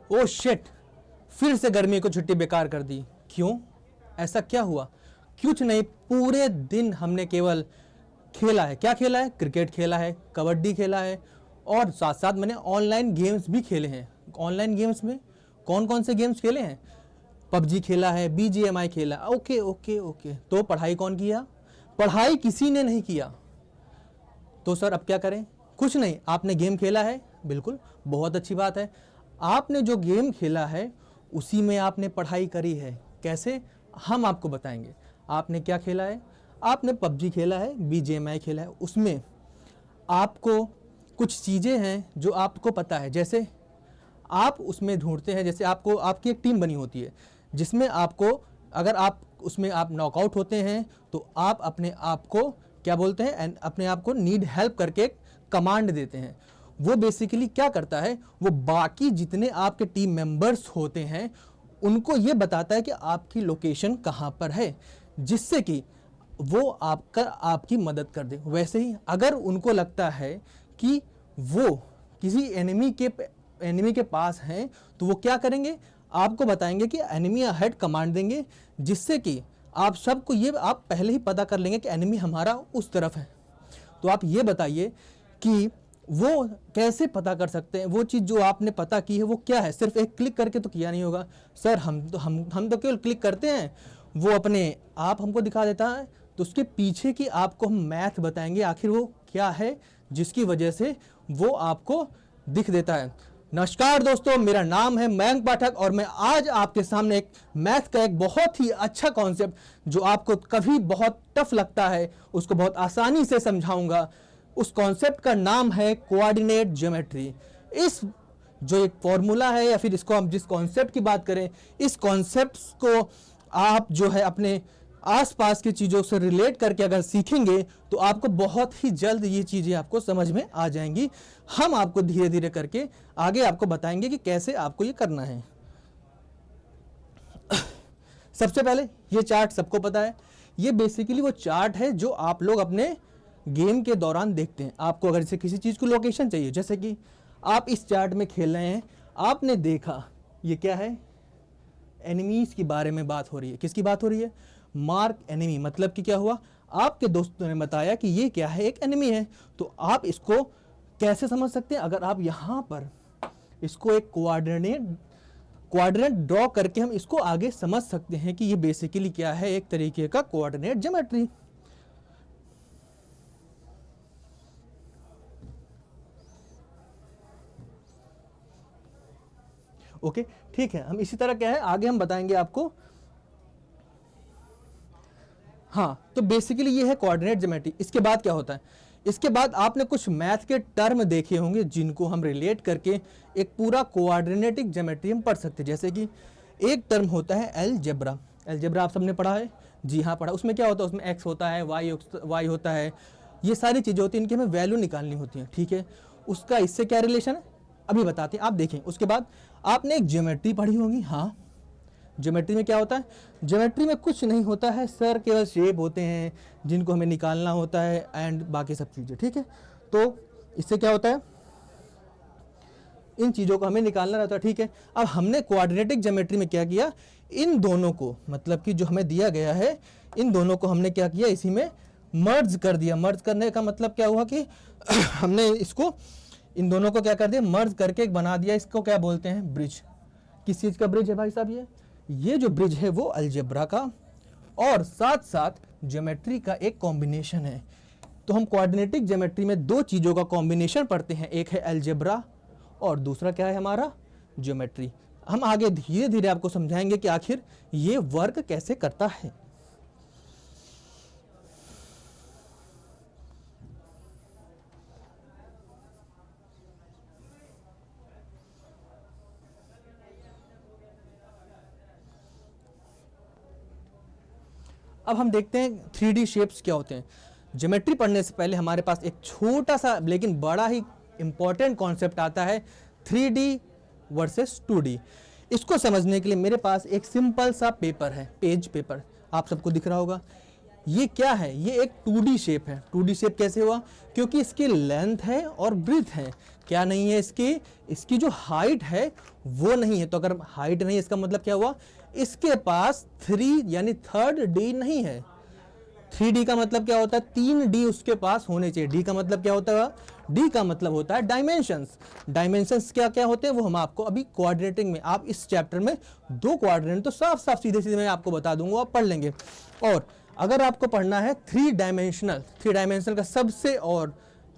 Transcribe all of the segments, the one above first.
Oh shit, फिर से गर्मी को छुट्टी बेकार कर दी। क्यों, ऐसा क्या हुआ? कुछ नहीं, पूरे दिन हमने केवल खेला है। क्या खेला है? क्रिकेट खेला है, कबड्डी खेला है, और साथ साथ मैंने ऑनलाइन गेम्स भी खेले हैं। ऑनलाइन गेम्स में कौन कौन से गेम्स खेले हैं? पबजी खेला है, BGMI खेला। ओके ओके ओके, तो पढ़ाई कौन किया? पढ़ाई किसी ने नहीं किया। तो सर अब क्या करें? कुछ नहीं, आपने गेम खेला है, बिल्कुल बहुत अच्छी बात है। आपने जो गेम खेला है उसी में आपने पढ़ाई करी है। कैसे? हम आपको बताएंगे। आपने क्या खेला है? आपने पबजी खेला है, BGMI खेला है। उसमें आपको कुछ चीज़ें हैं जो आपको पता है, जैसे आप उसमें ढूंढते हैं, जैसे आपको आपकी एक टीम बनी होती है जिसमें आपको, अगर आप उसमें आप नॉकआउट होते हैं तो आप अपने आप को क्या बोलते हैं, अपने आप को नीड हेल्प करके कमांड देते हैं। वो बेसिकली क्या करता है, वो बाकी जितने आपके टीम मेंबर्स होते हैं उनको ये बताता है कि आपकी लोकेशन कहाँ पर है, जिससे कि वो आपकी मदद कर दे। वैसे ही अगर उनको लगता है कि वो किसी एनिमी के पास हैं तो वो क्या करेंगे, आपको बताएंगे कि एनिमी अहेड कमांड देंगे, जिससे कि आप सबको ये आप पहले ही पता कर लेंगे कि एनिमी हमारा उस तरफ है। तो आप ये बताइए कि वो कैसे पता कर सकते हैं? वो चीज़ जो आपने पता की है वो क्या है? सिर्फ एक क्लिक करके तो किया नहीं होगा सर। हम तो केवल क्लिक करते हैं, वो अपने आप हमको दिखा देता है। तो उसके पीछे की आपको हम मैथ बताएंगे, आखिर वो क्या है जिसकी वजह से वो आपको दिख देता है। नमस्कार दोस्तों, मेरा नाम है मयंक पाठक और मैं आज आपके सामने एक मैथ का एक बहुत ही अच्छा कॉन्सेप्ट जो आपको कभी बहुत टफ लगता है उसको बहुत आसानी से समझाऊंगा। उस कॉन्सेप्ट का नाम है कोऑर्डिनेट ज्योमेट्री। इस जो एक फॉर्मूला है, या फिर इसको हम जिस कॉन्सेप्ट की बात करें, इस कॉन्सेप्ट को आप जो है अपने आसपास की चीज़ों से रिलेट करके अगर सीखेंगे तो आपको बहुत ही जल्द ये चीज़ें आपको समझ में आ जाएंगी। हम आपको धीरे धीरे करके आगे आपको बताएंगे कि कैसे आपको ये करना है। सबसे पहले ये चार्ट सबको पता है, ये बेसिकली वो चार्ट है जो आप लोग अपने गेम के दौरान देखते हैं। आपको अगर इसे किसी चीज़ को लोकेशन चाहिए, जैसे कि आप इस चार्ट में खेल रहे हैं, आपने देखा ये क्या है, एनिमीज के बारे में बात हो रही है। किसकी बात हो रही है? Mark enemy. मतलब कि क्या हुआ, आपके दोस्तों ने बताया कि ये क्या है, एक एनिमी है। तो आप इसको कैसे समझ सकते हैं? अगर आप यहाँ पर इसको एक कोऑर्डिनेट ड्रॉ करके हम इसको आगे समझ सकते हैं कि ये बेसिकली क्या है, एक तरीके का कोऑर्डिनेट ज्योमेट्री। ओके ठीक है, हम इसी तरह क्या है आगे हम बताएंगे आपको। हाँ, तो बेसिकली ये है कोऑर्डिनेट ज्योमेट्री। इसके बाद क्या होता है? इसके बाद आपने कुछ मैथ के टर्म देखे होंगे जिनको हम रिलेट करके एक पूरा कोऑर्डिनेटिक ज्योमेट्री हम पढ़ सकते हैं। जैसे कि एक टर्म होता है अलजेब्रा। अलजेब्रा आप सबने पढ़ा है? जी हाँ पढ़ा। उसमें क्या होता है? उसमें एक्स होता है, वाई होता है, ये सारी चीज़ें होती हैं, इनकी हमें वैल्यू निकालनी होती है। ठीक है, उसका इससे क्या रिलेशन है अभी बताते हैं, आप देखें। उसके बाद आपने एक ज्योमेट्री पढ़ी होगी। हाँ, ज्योमेट्री में क्या होता है? ज्योमेट्री में कुछ नहीं होता है सर, केवल शेप होते हैं जिनको हमें निकालना होता है एंड बाकी सब चीज़ें। ठीक है, तो इससे क्या होता है, इन चीज़ों को हमें निकालना रहता है। ठीक है, अब हमने कोऑर्डिनेटिक ज्योमेट्री में क्या किया, इन दोनों को, मतलब कि जो हमें दिया गया है इन दोनों को हमने क्या किया, इसी में मर्ज कर दिया। मर्ज करने का मतलब क्या हुआ कि हमने इसको इन दोनों को क्या कर दिया, मर्ज करके एक बना दिया। इसको क्या बोलते हैं? ब्रिज। किस चीज़ का ब्रिज है भाई साहब? ये जो ब्रिज है वो अलजेब्रा का और साथ साथ ज्योमेट्री का एक कॉम्बिनेशन है। तो हम कोऑर्डिनेटिक ज्योमेट्री में दो चीज़ों का कॉम्बिनेशन पढ़ते हैं, एक है अलजेब्रा और दूसरा क्या है हमारा, ज्योमेट्री। हम आगे धीरे धीरे आपको समझाएंगे कि आखिर ये वर्क कैसे करता है। अब हम देखते हैं 3D शेप्स क्या होते हैं। ज्योमेट्री पढ़ने से पहले हमारे पास एक छोटा सा लेकिन बड़ा ही इंपॉर्टेंट कॉन्सेप्ट आता है, 3D वर्सेस 2D। इसको समझने के लिए मेरे पास एक सिंपल सा पेपर है, पेज पेपर, आप सबको दिख रहा होगा। ये क्या है, ये एक 2D शेप है। 2D शेप कैसे हुआ, क्योंकि इसकी लेंथ है और ब्रीथ है, क्या नहीं है इसकी जो हाइट है वो नहीं है। तो अगर हाइट नहीं है इसका मतलब क्या हुआ, इसके पास 3 यानी 3D नहीं है। 3D का मतलब क्या होता है, 3D उसके पास होने चाहिए। D का मतलब क्या होता है, D का मतलब होता है डायमेंशंस। डायमेंशंस क्या क्या होते हैं वो हम आपको अभी कोऑर्डिनेटिंग में, आप इस चैप्टर में 2 कोऑर्डिनेट तो साफ साफ सीधे सीधे मैं आपको बता दूंगा, आप पढ़ लेंगे। और अगर आपको पढ़ना है 3 डायमेंशनल का सबसे और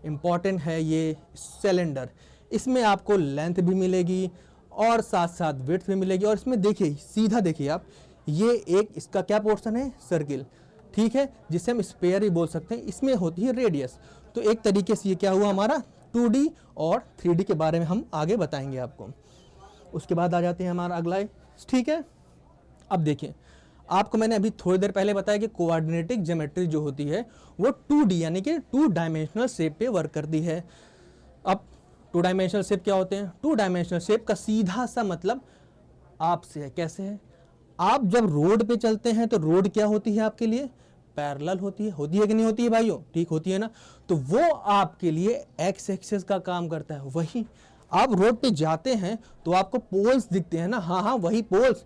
इम्पॉर्टेंट है ये सिलेंडर। इसमें आपको लेंथ भी मिलेगी और साथ साथ विड्थ भी मिलेगी। और इसमें देखिए, सीधा देखिए आप, ये एक इसका क्या पोर्शन है, सर्किल, ठीक है, जिसे हम स्पेयर भी बोल सकते हैं। इसमें होती है रेडियस। तो एक तरीके से ये क्या हुआ हमारा 2D और 3D के बारे में हम आगे बताएंगे आपको। उसके बाद आ जाते हैं हमारा अगला, ठीक है। अब देखिए, आपको मैंने अभी थोड़ी देर पहले बताया कि कोऑर्डिनेटिक ज्योमेट्री जो होती है वो 2D यानी कि 2 डायमेंशनल शेप पे वर्क करती है। अब 2 डायमेंशनल शेप क्या होते हैं, 2 डायमेंशनल शेप का सीधा सा मतलब आपसे है। कैसे है, आप जब रोड पे चलते हैं तो रोड क्या होती है आपके लिए, पैरेलल होती है कि नहीं होती है भाइयों, ठीक होती है ना। तो वो आपके लिए एक्स एक्सिस का काम करता है। वही आप रोड पे जाते हैं तो आपको पोल्स दिखते हैं ना, हाँ वही पोल्स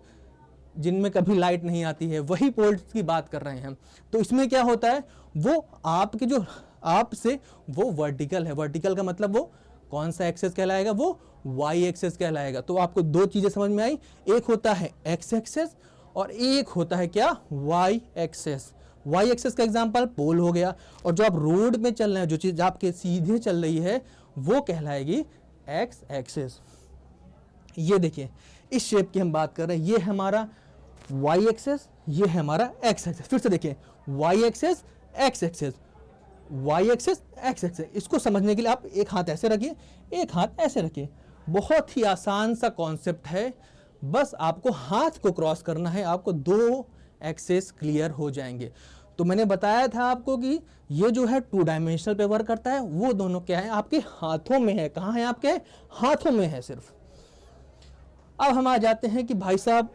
जिनमें कभी लाइट नहीं आती है, वही पोल्स की बात कर रहे हैं। तो इसमें क्या होता है, वो आपके जो आपसे वो वर्टिकल है। वर्टिकल का मतलब वो कौन सा एक्सेस कहलाएगा, वो वाई एक्सेस कहलाएगा। तो आपको 2 चीजें समझ में आई, एक होता है एक्स एक्सेस और एक होता है क्या, वाई एक्सेस। वाई एक्सेस का एग्जांपल पोल हो गया, और जो आप रोड में चल रहे हैं, जो चीज आपके सीधे चल रही है वो कहलाएगी एक्स एक्सेस। ये देखिए, इस शेप की हम बात कर रहे हैं, ये है हमारा वाई एक्सेस, ये है हमारा एक्स एक्सेस। फिर से देखिए, Y axis, X axis, Y axis, X axis. इसको समझने के लिए आप एक हाथ ऐसे रखिए, एक हाथ ऐसे रखिए। बहुत ही आसान सा कॉन्सेप्ट है, बस आपको हाथ को क्रॉस करना है, आपको 2 एक्सेस क्लियर हो जाएंगे। तो मैंने बताया था आपको कि ये जो है 2 डायमेंशनल पे वर्क करता है, वो दोनों क्या है, आपके हाथों में है। कहाँ है, आपके हाथों में है सिर्फ। अब हम आ जाते हैं कि भाई साहब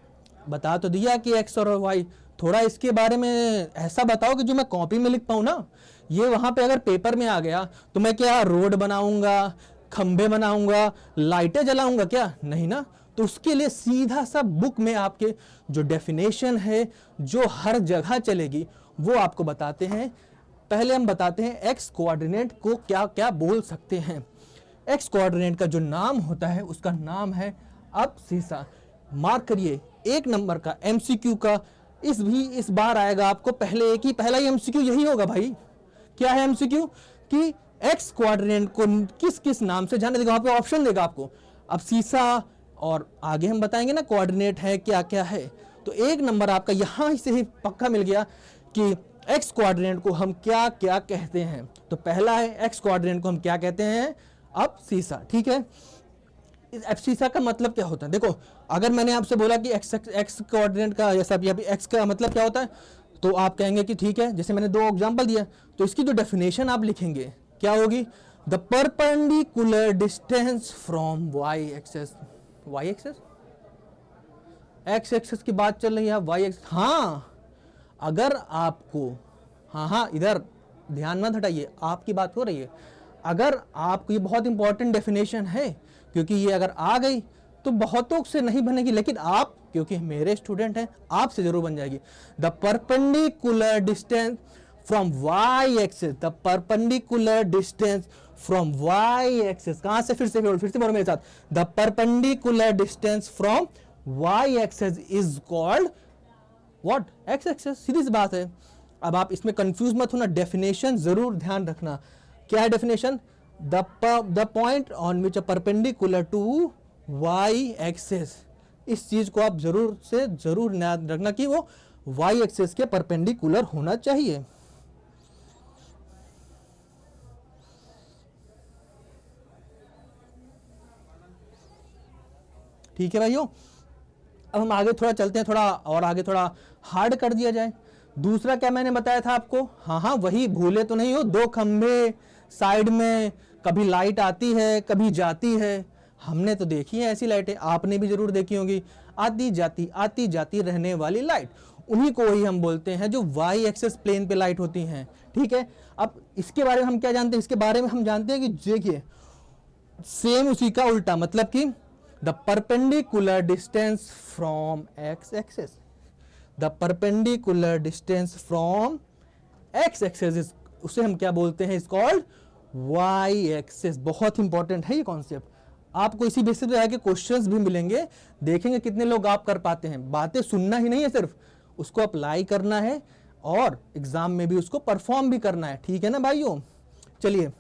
बता तो दिया कि एक्स और वाई, थोड़ा इसके बारे में ऐसा बताओ कि जो मैं कॉपी में लिख पाऊँ ना। ये वहाँ पे अगर पेपर में आ गया तो मैं क्या रोड बनाऊंगा, खंबे बनाऊंगा, लाइटें जलाऊंगा, क्या नहीं ना। तो उसके लिए सीधा सा बुक में आपके जो डेफिनेशन है, जो हर जगह चलेगी, वो आपको बताते हैं। पहले हम बताते हैं एक्स कोऑर्डिनेट को क्या क्या बोल सकते हैं। एक्स कोऑर्डिनेट का जो नाम होता है उसका नाम है अब सीसा। मार्क करिए, 1 नंबर का एमसीक्यू का इस बार आएगा आपको। पहला ही एमसीक्यू यही होगा भाई। क्या है एमसीक्यू, कि एक्स कोऑर्डिनेट को किस किस नाम से जाने देगा, वहां पे ऑप्शन देगा आपको। अब सीसा और आगे हम बताएंगे ना कोऑर्डिनेट है क्या क्या है। तो 1 नंबर आपका यहां से ही पक्का मिल गया कि एक्स कोऑर्डिनेट को हम क्या क्या कहते हैं। तो पहला है एक्स कोऑर्डिनेट को हम क्या कहते हैं, अब सीसा, ठीक है। एब्सिसा का मतलब क्या होता है, देखो अगर मैंने आपसे बोला कि एक्स कोऑर्डिनेट का जैसा अभी एक्स का मतलब क्या होता है, तो आप कहेंगे कि ठीक है, जैसे मैंने 2 एग्जांपल दिया, तो इसकी जो डेफिनेशन आप लिखेंगे क्या होगी, the perpendicular distance from Y axis X axis की बात चल रही है, वाई एक्सेस। हाँ, अगर आपको, हाँ इधर ध्यान मत हटाइए, आपकी बात हो रही है। अगर आपको, ये बहुत इंपॉर्टेंट डेफिनेशन है, क्योंकि ये अगर आ गई तो बहुतों से नहीं बनेगी, लेकिन आप क्योंकि मेरे स्टूडेंट हैं आपसे जरूर बन जाएगी। The perpendicular distance from Y axis, the perpendicular distance from Y axis. कहां से, फिर से बोलो मेरे साथ, the perpendicular distance from Y axis is called what, X axis. सीधी सी बात है। अब आप इसमें कंफ्यूज मत होना, डेफिनेशन जरूर ध्यान रखना। क्या है definition, the point on which a perpendicular to Y axis. इस चीज को आप जरूर याद रखना कि वो वाई एक्सेस के परपेंडिकुलर होना चाहिए। ठीक है भाइयों, अब हम आगे थोड़ा चलते हैं, थोड़ा हार्ड कर दिया जाए। दूसरा क्या मैंने बताया था आपको, हाँ वही, भूले तो नहीं हो, 2 खंबे साइड में, कभी लाइट आती है कभी जाती है। हमने तो देखी है ऐसी लाइटें, आपने भी जरूर देखी होंगी, आती जाती रहने वाली लाइट। उन्हीं को ही हम बोलते हैं जो वाई एक्सेस प्लेन पे लाइट होती हैं। ठीक है, अब इसके बारे में हम क्या जानते हैं, इसके बारे में हम जानते हैं कि देखिए सेम उसी का उल्टा, मतलब कि the perpendicular distance from X axis, the perpendicular distance from X axis, उसे हम क्या बोलते हैं, इज कॉल्ड वाई एक्सेस। बहुत इंपॉर्टेंट है ये कॉन्सेप्ट, आपको इसी बेसिस पे आके क्वेश्चंस भी मिलेंगे, देखेंगे कितने लोग आप कर पाते हैं। बातें सुनना ही नहीं है, सिर्फ उसको अप्लाई करना है और एग्जाम में भी उसको परफॉर्म भी करना है। ठीक है ना भाइयों, चलिए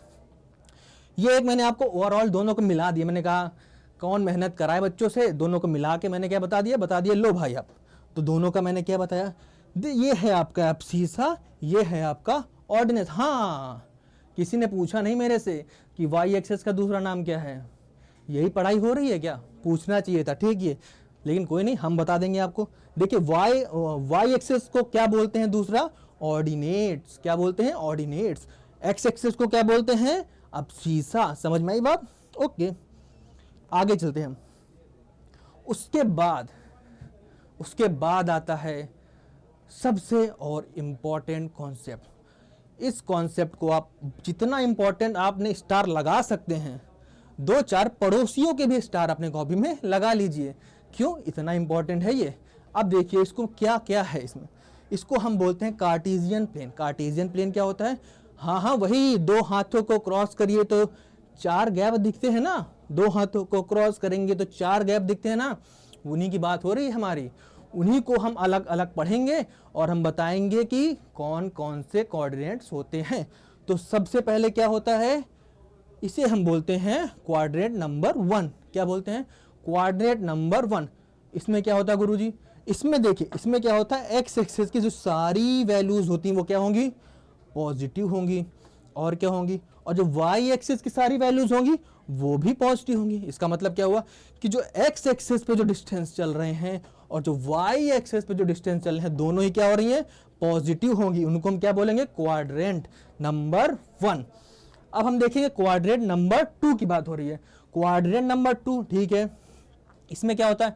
ये एक मैंने आपको ओवरऑल दोनों को मिला दिया, मैंने कहा कौन मेहनत कराए बच्चों से, दोनों को मिला के मैंने क्या बता दिया लो भाई आप, तो दोनों का मैंने क्या बताया, ये है आपका एब्सीसा, ये है आपका ऑर्डिनेंस। हाँ, किसी ने पूछा नहीं मेरे से कि वाई एक्सेस का दूसरा नाम क्या है, यही पढ़ाई हो रही है क्या, पूछना चाहिए था। ठीक है, लेकिन कोई नहीं, हम बता देंगे आपको। देखिए वाई एक्सेस को क्या बोलते हैं, दूसरा ऑर्डिनेट्स। क्या बोलते हैं, ऑर्डिनेट्स। एक्स एक्सेस को क्या बोलते हैं, एब्सीसा। समझ में आई बात? ओके, आगे चलते हैं। उसके बाद आता है सबसे और इम्पॉर्टेंट कॉन्सेप्ट। इस कॉन्सेप्ट को आप जितना इम्पॉर्टेंट आपने स्टार लगा सकते हैं, 2-4 पड़ोसियों के भी स्टार अपने कॉपी में लगा लीजिए। क्यों इतना इंपॉर्टेंट है ये? अब देखिए इसको क्या क्या है इसमें, इसको हम बोलते हैं कार्टेशियन प्लेन। कार्टेशियन प्लेन क्या होता है, हाँ वही, दो हाथों को क्रॉस करिए तो 4 गैप दिखते हैं ना, 2 हाथों को क्रॉस करेंगे तो 4 गैप दिखते हैं ना, उन्हीं की बात हो रही है हमारी। उन्हीं को हम अलग अलग पढ़ेंगे और हम बताएंगे कि कौन कौन से कोऑर्डिनेट्स होते हैं। तो सबसे पहले क्या होता है, इसे हम बोलते हैं क्वाड्रेंट नंबर 1। क्या बोलते हैं, क्वाड्रेंट नंबर 1। इसमें क्या होता है गुरुजी, इसमें देखिए, इसमें क्या होता है, एक्स एक्सिस की जो सारी वैल्यूज होती हैं वो क्या होंगी, पॉजिटिव होंगी। और क्या होंगी, और जो वाई एक्सिस की सारी वैल्यूज होंगी वो भी पॉजिटिव होंगी। इसका मतलब क्या हुआ कि जो एक्स एक्सिस पे जो डिस्टेंस चल रहे हैं और जो वाई एक्सिस पे जो डिस्टेंस चल रहे हैं, दोनों ही क्या हो रही हैं, पॉजिटिव होंगी। उनको हम क्या बोलेंगे, क्वाड्रेंट नंबर 1। अब हम देखेंगे क्वाड्रेंट नंबर 2 की बात हो रही है। क्वाड्रेंट नंबर 2, ठीक है, इसमें क्या होता है,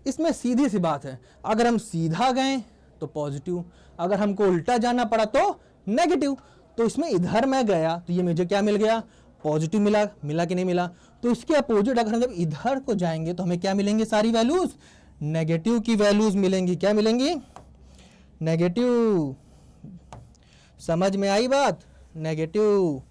इसमें सीधी सी बात है, अगर हम सीधा गए तो पॉजिटिव, अगर हमको उल्टा जाना पड़ा तो नेगेटिव। तो इसमें इधर मैं गया तो ये मुझे क्या मिल गया, पॉजिटिव मिला कि नहीं मिला। तो इसके अपोजिट अगर हम जब इधर को जाएंगे तो हमें क्या मिलेंगे, सारी वैल्यूज नेगेटिव की वैल्यूज मिलेंगी। क्या मिलेंगी, नेगेटिव। समझ में आई बात, नेगेटिव।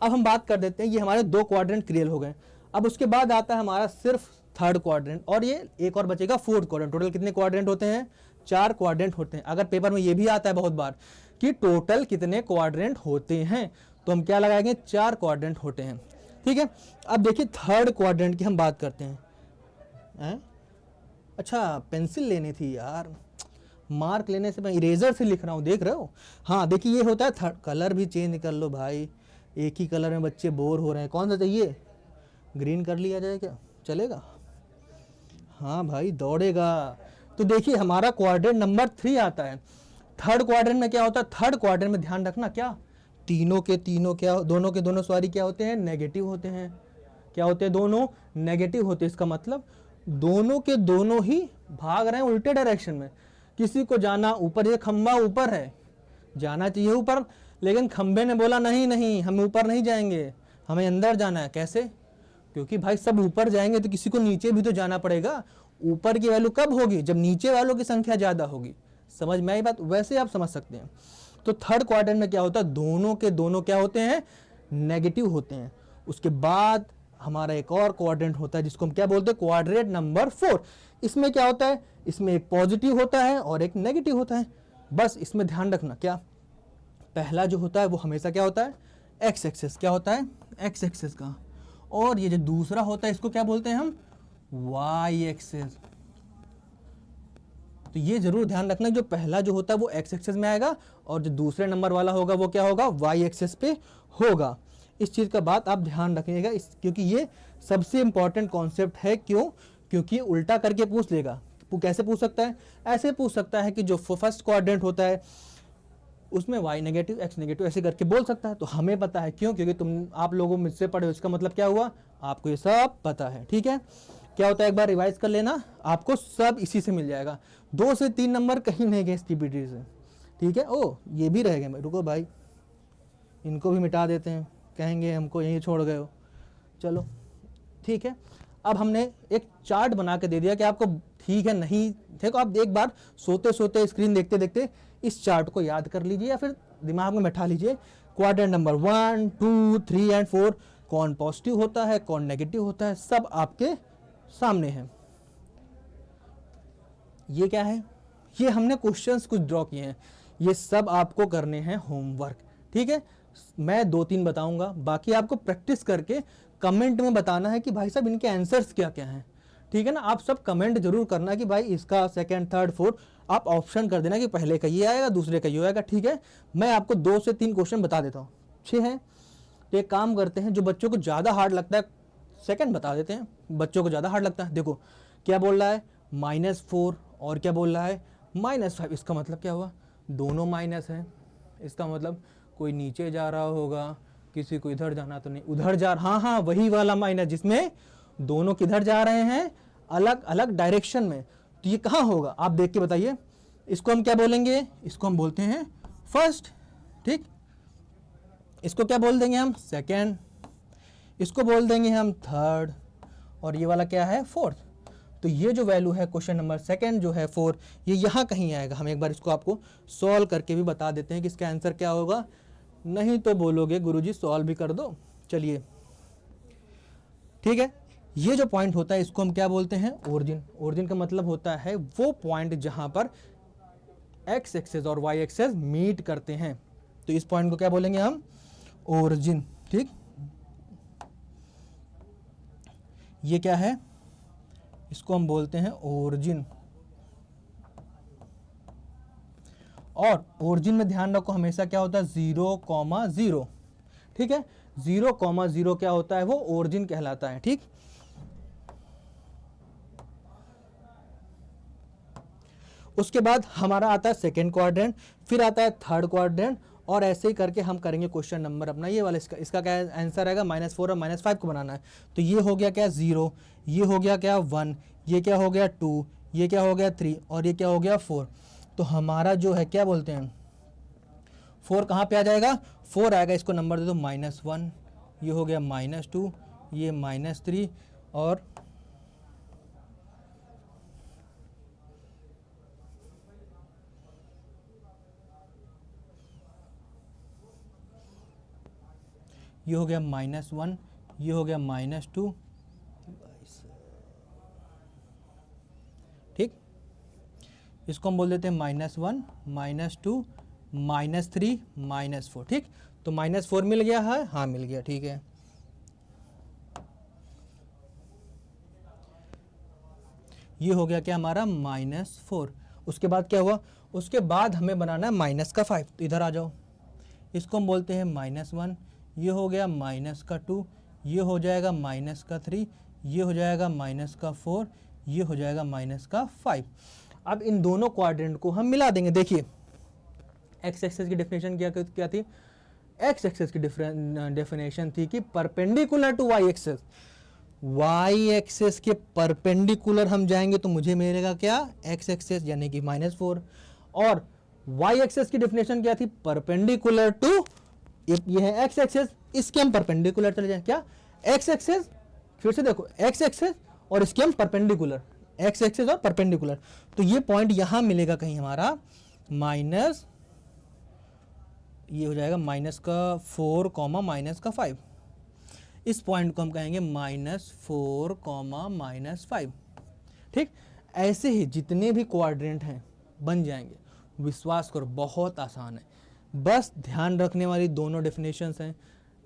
अब हम बात कर देते हैं, ये हमारे 2 क्वाड्रेंट क्रिएट हो गए। अब उसके बाद आता है हमारा सिर्फ 3rd क्वाड्रेंट, और ये एक और बचेगा 4th क्वाड्रेंट। टोटल कितने क्वाड्रेंट होते हैं, 4 क्वाड्रेंट होते हैं। अगर पेपर में ये भी आता है बहुत बार कि टोटल कितने क्वाड्रेंट होते हैं, तो हम क्या लगाएंगे, 4 क्वाड्रेंट होते हैं। ठीक है, अब देखिए 3rd क्वाड्रेंट की हम बात करते हैं। अच्छा पेंसिल लेनी थी यार, मार्क लेने से मैं इरेजर से लिख रहा हूँ, देख रहे हो। हाँ देखिए ये होता है 3rd। कलर भी चेंज कर लो भाई, एक ही कलर में बच्चे बोर हो रहे हैं। कौन सा चाहिए, ग्रीन कर लिया जाए क्या, चलेगा? हाँ भाई दौड़ेगा। तो देखिए हमारा क्वाड्रेंट नंबर 3 आता है। 3rd क्वाड्रेंट में क्या होता है, 3rd क्वाड्रेंट में ध्यान रखना, क्या तीनों के तीनों क्या, दोनों के दोनों सॉरी क्या होते हैं, नेगेटिव होते हैं। क्या होते हैं, दोनों नेगेटिव होते हैं। इसका मतलब दोनों के दोनों ही भाग रहे हैं उल्टे डायरेक्शन में। किसी को जाना ऊपर, ये खंबा ऊपर है, जाना चाहिए ऊपर, लेकिन खंबे ने बोला नहीं हम ऊपर नहीं जाएंगे, हमें अंदर जाना है। कैसे, क्योंकि भाई सब ऊपर जाएंगे तो किसी को नीचे भी तो जाना पड़ेगा। ऊपर की वैल्यू कब होगी, जब नीचे वालों की संख्या ज्यादा होगी। समझ में आई बात, वैसे आप समझ सकते हैं। तो 3rd क्वाड्रेंट में क्या होता है, दोनों के दोनों क्या होते हैं, नेगेटिव होते हैं। उसके बाद हमारा एक और क्वाड्रेंट होता है जिसको हम क्या बोलते हैं, क्वाड्रेंट नंबर 4। इसमें क्या होता है, इसमें एक पॉजिटिव होता है और एक नेगेटिव होता है। बस इसमें ध्यान रखना, क्या पहला जो होता है वो हमेशा क्या होता है, एक्स एक्सेस। क्या होता है, एक्स एक्सेस का। और ये जो दूसरा होता है इसको क्या बोलते हैं हम, वाई एक्सेस। तो ये जरूर ध्यान रखना, जो पहला जो होता है वो एक्स एक्सेस में आएगा और जो दूसरे नंबर वाला होगा वो क्या होगा, वाई एक्सेस पे होगा। इस चीज़ का बात आप ध्यान रखिएगा, क्योंकि ये सबसे इंपॉर्टेंट कॉन्सेप्ट है। क्यों, क्योंकि उल्टा करके पूछ लेगा। कैसे पूछ सकता है, ऐसे पूछ सकता है कि जो फर्स्ट क्वाड्रेंट होता है उसमें वाई नेगेटिव एक्स नेगेटिव ऐसे करके बोल सकता है। तो हमें पता है, क्यों, क्योंकि आप लोगों मुझसे पढ़े हो, इसका मतलब क्या हुआ, आपको ये सब पता है। ठीक है, क्या होता है, एक बार रिवाइज कर लेना, आपको सब इसी से मिल जाएगा। 2 से 3 नंबर कहीं नहीं गए इस TPT से, ठीक है। ओ ये भी रह गए, रुको भाई इनको भी मिटा देते हैं, कहेंगे हमको यहीं छोड़ गए हो। चलो ठीक है, अब हमने एक चार्ट बना के दे दिया कि आपको ठीक है नहीं देखो, आप एक बार सोते सोते स्क्रीन देखते देखते इस चार्ट को याद कर लीजिए या फिर दिमाग में बैठा लीजिए। क्वाड्रेंट नंबर 1, 2, 3 एंड 4 कौन पॉजिटिव होता है, कौन नेगेटिव होता है, सब आपके सामने है। ये क्या है, ये हमने क्वेश्चंस कुछ ड्रॉ किए हैं, ये सब आपको करने हैं होमवर्क, ठीक है। मैं 2-3 बताऊंगा, बाकी आपको प्रैक्टिस करके कमेंट में बताना है कि भाई साहब इनके आंसर्स क्या क्या हैं, ठीक है ना। आप सब कमेंट जरूर करना कि भाई इसका सेकंड, थर्ड, फोर्थ, आप ऑप्शन कर देना कि पहले का ये आएगा, दूसरे का ये आएगा, ठीक है। मैं आपको 2 से 3 क्वेश्चन बता देता हूँ, 6 है। तो एक काम करते हैं, जो बच्चों को ज़्यादा हार्ड लगता है सेकंड बता देते हैं, बच्चों को ज़्यादा हार्ड लगता है। देखो क्या बोल रहा है, -4 और क्या बोल रहा है -5, इसका मतलब क्या हुआ, दोनों माइनस है, इसका मतलब कोई नीचे जा रहा होगा, किसी को इधर जाना तो नहीं, उधर जा, हाँ हाँ वही वाला माइनस जिसमें दोनों किधर जा रहे हैं, अलग अलग डायरेक्शन में। तो ये कहाँ होगा, आप देख के बताइए। इसको हम क्या बोलेंगे, इसको हम बोलते हैं फर्स्ट, ठीक। इसको क्या बोल देंगे हम, सेकेंड। इसको बोल देंगे हम थर्ड, और ये वाला क्या है, फोर्थ। तो ये जो वैल्यू है क्वेश्चन नंबर सेकंड जो है 4, ये यहाँ कहीं आएगा। हम एक बार इसको आपको सॉल्व करके भी बता देते हैं कि इसका आंसर क्या होगा, नहीं तो बोलोगे गुरुजी सॉल्व भी कर दो। चलिए ठीक है, ये जो पॉइंट होता है इसको हम क्या बोलते हैं, ओरिजिन। ओरिजिन का मतलब होता है वो पॉइंट जहां पर एक्स एक्सेस और वाई एक्सेस मीट करते हैं, तो इस पॉइंट को क्या बोलेंगे हम, ओरिजिन, ठीक। ये क्या है, इसको हम बोलते हैं ओरिजिन। और ओरिजिन में ध्यान रखो हमेशा क्या होता है, 0,0, ठीक है। 0,0 क्या होता है, वो ओरिजिन कहलाता है, ठीक। उसके बाद हमारा आता है सेकेंड क्वाड्रेंट, फिर आता है थर्ड क्वाड्रेंट, और ऐसे ही करके हम करेंगे क्वेश्चन नंबर अपना ये वाला। इसका क्या आंसर आएगा, -4 और -5 को बनाना है। तो ये हो गया क्या 0, ये हो गया क्या 1, ये क्या हो गया 2, ये क्या हो गया 3, और ये क्या हो गया 4। तो हमारा जो है क्या बोलते हैं, 4 कहाँ पे आ जाएगा, 4 आएगा, इसको नंबर दे दो -1, ये हो गया -2, ये -3, और ये हो गया -1, ये हो गया -2, ठीक। इसको हम बोल देते हैं -1, -2, -3, -4, ठीक। तो -4 मिल गया है, हाँ मिल गया, ठीक है। ये हो गया क्या हमारा -4। उसके बाद क्या हुआ, उसके बाद हमें बनाना है -5, तो इधर आ जाओ। इसको हम बोलते हैं -1, ये हो गया -2, ये हो जाएगा -3, ये हो जाएगा -4, ये हो जाएगा -5। अब इन दोनों क्वाड्रेंट को हम मिला देंगे। देखिए एक्स एक्सेस की डेफिनेशन क्या थी, एक्स एक्सेस की डेफिनेशन थी कि perpendicular to Y axis, Y axis के परपेंडिकुलर हम जाएंगे तो मुझे मिलेगा क्या, एक्स एक्सेस यानी कि -4। और वाई एक्सेस की डेफिनेशन क्या थी, परपेंडिकुलर टू, ये है एक्स एक्सेस, इसके हम परपेंडिकुलर चले जाए, क्या एक्स एक्सेस, फिर से देखो एक्स एक्सेस और इसके हम परपेंडिकुलर, एक्स एक्सेस और परपेंडिकुलर। तो ये पॉइंट यहां मिलेगा कहीं हमारा माइनस, ये हो जाएगा -4, -5। इस पॉइंट को हम कहेंगे -4, -5, ठीक। ऐसे ही जितने भी क्वाड्रेंट हैं बन जाएंगे, विश्वास करो बहुत आसान है। बस ध्यान रखने वाली दोनों डेफिनेशंस हैं,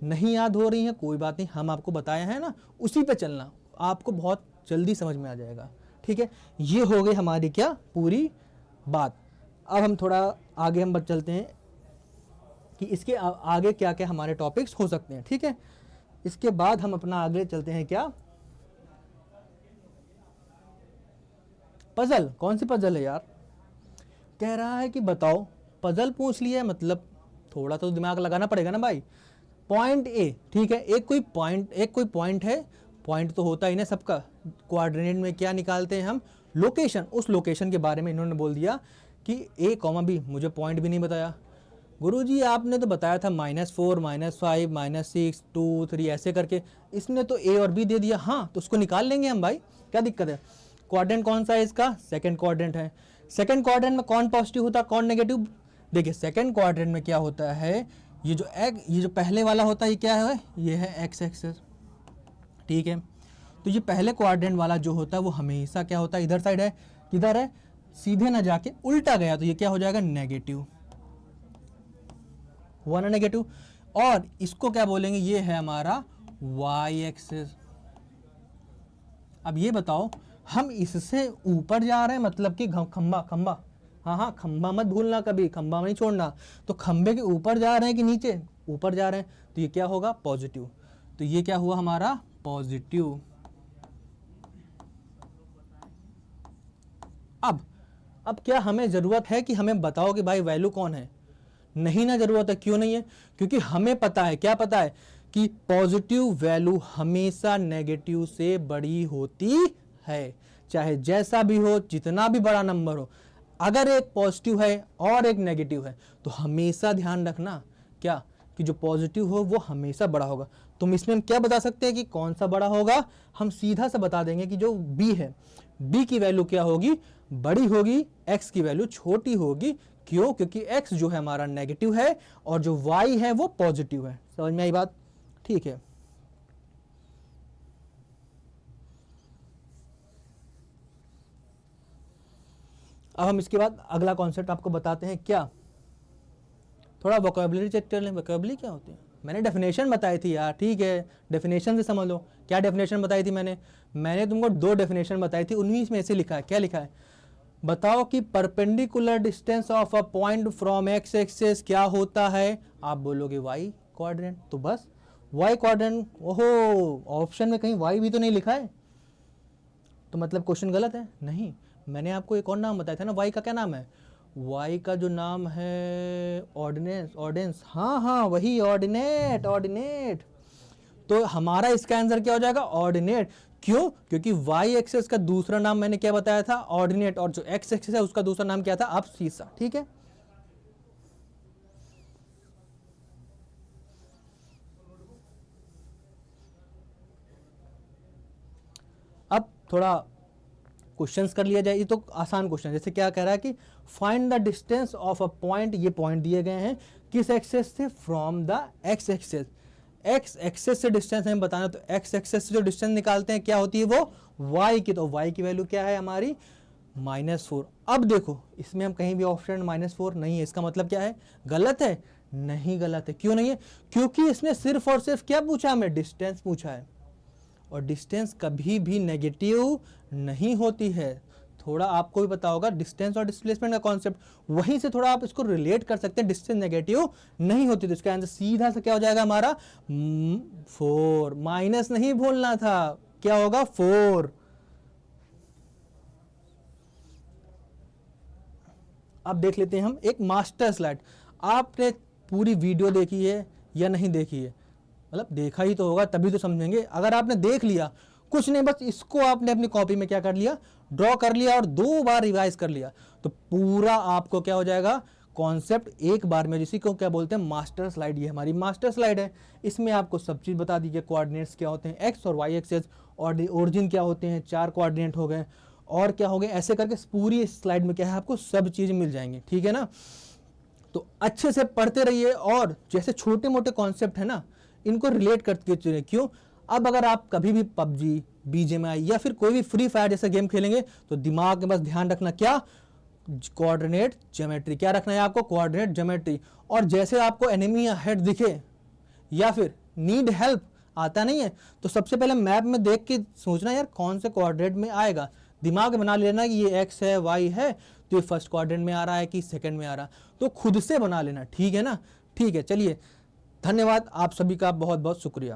नहीं याद हो रही हैं कोई बात नहीं, हम आपको बताया है ना, उसी पे चलना, आपको बहुत जल्दी समझ में आ जाएगा, ठीक है। ये हो गई हमारी क्या पूरी बात। अब हम थोड़ा आगे हम चलते हैं कि इसके आगे क्या क्या हमारे टॉपिक्स हो सकते हैं, ठीक है। इसके बाद हम अपना आगे चलते हैं क्या, पजल। कौन सी पजल है यार, कह रहा है कि बताओ, पजल पूछ लिया है मतलब थोड़ा तो दिमाग लगाना पड़ेगा ना भाई। पॉइंट ए, ठीक है, एक कोई पॉइंट है, पॉइंट तो होता ही ना सबका, कोऑर्डिनेट में क्या निकालते हैं हम, लोकेशन। उस लोकेशन के बारे में इन्होंने बोल दिया कि a, b, मुझे पॉइंट भी नहीं बताया। गुरुजी आपने तो बताया था -4, -5, -6, 2, 3 ऐसे करके, इसने तो a और b दे दिया। हाँ तो उसको निकाल लेंगे हम भाई, क्या दिक्कत है। क्वाड्रेंट कौन सा है इसका, सेकंड क्वाड्रेंट है। सेकंड क्वाड्रेंट में कौन पॉजिटिव होता है कौन नेगेटिव, देखिए सेकंड क्वाड्रेंट में क्या होता है, ये जो पहले वाला होता है ये क्या है, ये है एक्स एक्सेस, ठीक है। तो ये पहले क्वाड्रेंट वाला जो होता है वो हमेशा क्या होता है, इधर साइड है, किधर है, सीधे ना जाके उल्टा गया तो ये क्या हो जाएगा, नेगेटिव हुआ ना, नेगेटिव। और इसको क्या बोलेंगे, ये है हमारा वाई एक्सेस। अब ये बताओ हम इससे ऊपर जा रहे हैं, मतलब कि खंबा, हाँ खंबा मत भूलना, कभी खंबा नहीं छोड़ना। तो खंबे के ऊपर जा रहे हैं कि नीचे, ऊपर जा रहे हैं, तो ये क्या होगा, पॉजिटिव। तो ये क्या हुआ हमारा, पॉजिटिव। अब क्या हमें जरूरत है कि हमें बताओ कि भाई वैल्यू कौन है, नहीं ना जरूरत है। क्यों नहीं है, क्योंकि हमें पता है, क्या पता है कि पॉजिटिव वैल्यू हमेशा नेगेटिव से बड़ी होती है, चाहे जैसा भी हो, जितना भी बड़ा नंबर हो। अगर एक पॉजिटिव है और एक नेगेटिव है तो हमेशा ध्यान रखना क्या, कि जो पॉजिटिव हो वो हमेशा बड़ा होगा। तुम इसमें हम क्या बता सकते हैं कि कौन सा बड़ा होगा, हम सीधा सा बता देंगे कि जो b है, b की वैल्यू क्या होगी, बड़ी होगी, x की वैल्यू छोटी होगी। क्यों, क्योंकि x जो है हमारा नेगेटिव है और जो y है वो पॉजिटिव है। समझ में आई बात, ठीक है। अब हम इसके बाद अगला कॉन्सेप्ट आपको बताते हैं। क्या, थोड़ा वोकैबुलरी चेक कर लें, वोकैबुलरी क्या होती है। मैंने डेफिनेशन बताई थी यार, ठीक है, डेफिनेशन से समझ लो। क्या डेफिनेशन बताई थी मैंने तुमको 2 डेफिनेशन बताई थी, 19 में ऐसे लिखा है। क्या लिखा है, बताओ कि perpendicular distance of a point from X axis क्या होता है। आप बोलोगे वाई क्वाड्रेंट, तो बस वाई क्वाड्रेंट। ओहो, ऑप्शन में कहीं वाई भी तो नहीं लिखा है, तो मतलब क्वेश्चन गलत है। नहीं, मैंने आपको एक और नाम बताया था ना, वाई का क्या नाम है, वाई का जो नाम है ऑर्डिनेंस, हाँ वही ऑर्डिनेट। तो हमारा इसका आंसर क्या हो जाएगा, ऑर्डिनेट। क्यों, क्योंकि वाई एक्सेस का दूसरा नाम मैंने क्या बताया था, ऑर्डिनेट, और जो एक्स एक्सेस है उसका दूसरा नाम क्या था, अब्सीसा, ठीक है। अब थोड़ा क्वेश्चंस कर लिया जाए, ये तो आसान क्वेश्चन। जैसे क्या कह रहा है कि find the distance of a point, ये पॉइंट दिए गए हैं किस एक्सेस से, from the X axis. X axis से डिस्टेंस हमें बताना, तो एक्स एक्सेस से जो डिस्टेंस निकालते हैं क्या होती है वो, वाई की। तो वाई की वैल्यू क्या है हमारी, -4। अब देखो इसमें हम कहीं भी ऑप्शन -4 नहीं है, इसका मतलब क्या है, गलत है। नहीं गलत है, क्यों नहीं है, क्योंकि इसने सिर्फ और सिर्फ क्या पूछा, हमें डिस्टेंस पूछा है, और डिस्टेंस कभी भी नेगेटिव नहीं होती है। थोड़ा आपको भी पता होगा डिस्टेंस और डिस्प्लेसमेंट का कॉन्सेप्ट, वहीं से थोड़ा आप इसको रिलेट कर सकते हैं। डिस्टेंस नेगेटिव नहीं होती, तो इसका आंसर सीधा से क्या हो जाएगा हमारा 4। माइनस नहीं बोलना था, क्या होगा 4। अब देख लेते हैं हम एक मास्टर स्लाइड। आपने पूरी वीडियो देखी है या नहीं देखी है, मतलब देखा ही तो होगा तभी तो समझेंगे। अगर आपने देख लिया, कुछ नहीं, बस इसको आपने अपनी कॉपी में क्या कर लिया, ड्रॉ कर लिया और 2 बार रिवाइज कर लिया, तो पूरा आपको क्या हो जाएगा, कॉन्सेप्ट एक बार में। जिसी को क्या बोलते हैं, मास्टर स्लाइड। ये हमारी मास्टर स्लाइड है, इसमें आपको सब चीज़ बता दीजिए। कोऑर्डिनेट्स क्या होते हैं, एक्स और वाई एक्सेस, और ओरिजिन क्या होते हैं, 4 कोऑर्डिनेट हो गए, और क्या हो गए, ऐसे करके पूरी स्लाइड में क्या है, आपको सब चीज़ मिल जाएंगी, ठीक है ना। तो अच्छे से पढ़ते रहिए, और जैसे छोटे मोटे कॉन्सेप्ट है ना, इनको रिलेट करके चलिए। क्यों, अब अगर आप कभी भी पबजी, BGMI या फिर कोई भी फ्री फायर जैसा गेम खेलेंगे, तो दिमाग में बस ध्यान रखना क्या, कोऑर्डिनेट ज्योमेट्री। क्या रखना है आपको, कोऑर्डिनेट ज्योमेट्री। और जैसे आपको एनिमी हेड दिखे या फिर नीड हेल्प, आता नहीं है, तो सबसे पहले मैप में देख के सोचना यार कौन से कोऑर्डिनेट में आएगा। दिमाग में बना लेना कि ये एक्स है, वाई है, तो ये फर्स्ट क्वाड्रेंट में आ रहा है कि सेकंड में आ रहा है, तो खुद से बना लेना, ठीक है ना। ठीक है, चलिए, धन्यवाद, आप सभी का बहुत बहुत शुक्रिया।